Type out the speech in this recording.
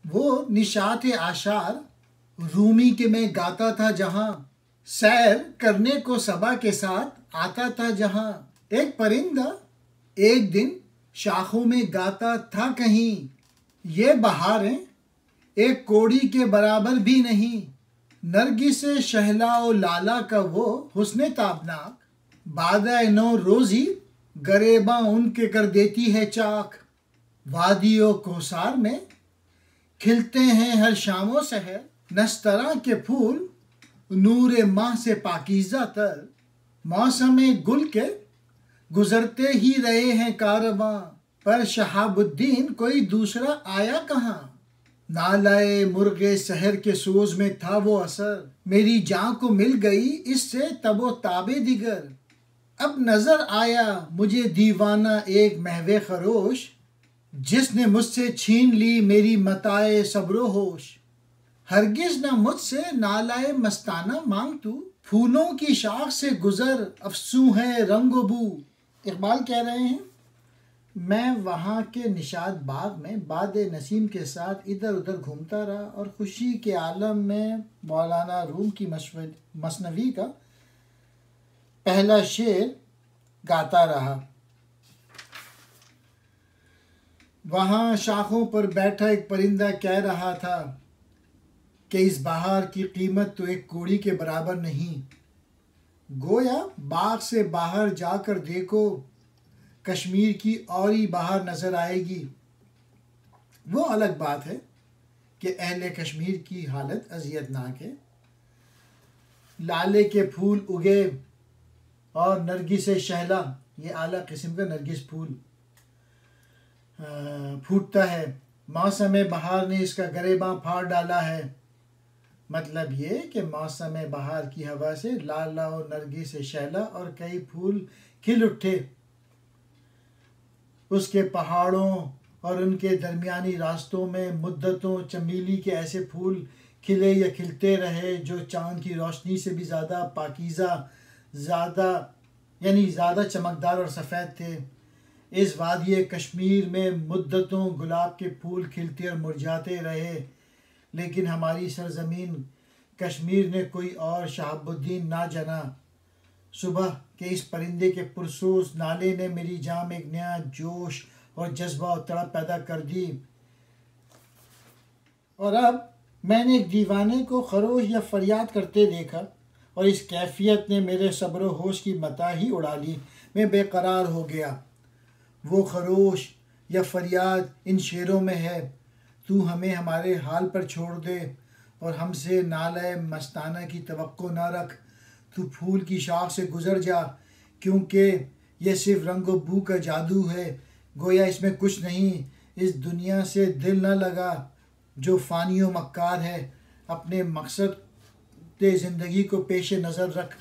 وہ نشاط آشار رومی کے میں گاتا تھا جہاں، سیر کرنے کو صبا کے ساتھ آتا تھا جہاں، ایک پرندہ ایک دن شاخوں میں گاتا تھا کہیں، یہ بہاریں ایک کوڑی کے برابر بھی نہیں، نرگس شہلا و لالا کا وہ حسن تابناک، بادہ نو روزی گریباں ان کے کر دیتی ہے چاک، وادی و کوثر میں کھلتے ہیں ہر شام و سحر، نستراں کے پھول نور ماہ سے پاکیزہ تر، موسم گل کے گزرتے ہی رہے ہیں کارواں، پر شہاب الدین کوئی دوسرا آیا کہاں، نالائے مرغ سحر کے سوز میں تھا وہ اثر، میری جاں کو مل گئی اس سے تب و تاب دیگر، اب نظر آیا مجھے دیوانہ ایک محو خروش، جس نے مجھ سے چھین لی میری متاع صبر و ہوش، ہرگز نہ مجھ سے نالائے مستانہ مانگ تو، پھولوں کی شاخ سے گزر افسوں ہے رنگ و بو۔ اقبال کہہ رہے ہیں میں وہاں کے نشاط باغ میں باد نسیم کے ساتھ ادھر ادھر گھومتا رہا اور خوشی کے عالم میں مولانا روم کی مثنوی کا پہلا شعر گاتا رہا۔ وہاں شاخوں پر بیٹھا ایک پرندہ کہہ رہا تھا کہ اس بہار کی قیمت تو ایک کوڑی کے برابر نہیں، گویا باغ سے باہر جا کر دیکھو کشمیر کی اور ہی بہار نظر آئے گی۔ وہ الگ بات ہے کہ اہل کشمیر کی حالت اذیت ناک ہے، لالے کے پھول اگے اور نرگس شہلا، یہ اعلیٰ قسم کا نرگس پھول پھوٹتا ہے، موسم بہار نے اس کا گریباں پھاڑ ڈالا ہے، مطلب یہ کہ موسم بہار کی ہوا سے لالا اور نرگس شہلا اور کئی پھول کھل اٹھے، اس کے پہاڑوں اور ان کے درمیانی راستوں میں مدتوں چمیلی کے ایسے پھول کھلے یا کھلتے رہے جو چاند کی روشنی سے بھی زیادہ پاکیزہ، زیادہ چمکدار اور سفید تھے۔ اس وادی کشمیر میں مدتوں گلاب کے پھول کھلتے اور مرجھاتے رہے، لیکن ہماری سرزمین کشمیر نے کوئی اور شہاب الدین نہ جنا۔ صبح کے اس پرندے کے پرسوز نالے نے میری جان میں ایک نیا جوش اور جذبہ اور تڑپ پیدا کر دی، اور اب میں نے ایک دیوانے کو خروش یا فریاد کرتے دیکھا اور اس کیفیت نے میرے صبر و ہوش کی متاع ہی اڑا لی، میں بے قرار ہو گیا۔ وہ خروش یا فریاد ان شعروں میں ہے، تو ہمیں ہمارے حال پر چھوڑ دے اور ہم سے نالۂ مستانہ کی توقع نہ رکھ، تو پھول کی شاخ سے گزر جا، کیونکہ یہ صرف رنگ و بو کا جادو ہے، گویا اس میں کچھ نہیں، اس دنیا سے دل نہ لگا جو فانی و مکار ہے، اپنے مقصد زندگی کو پیش نظر رکھ۔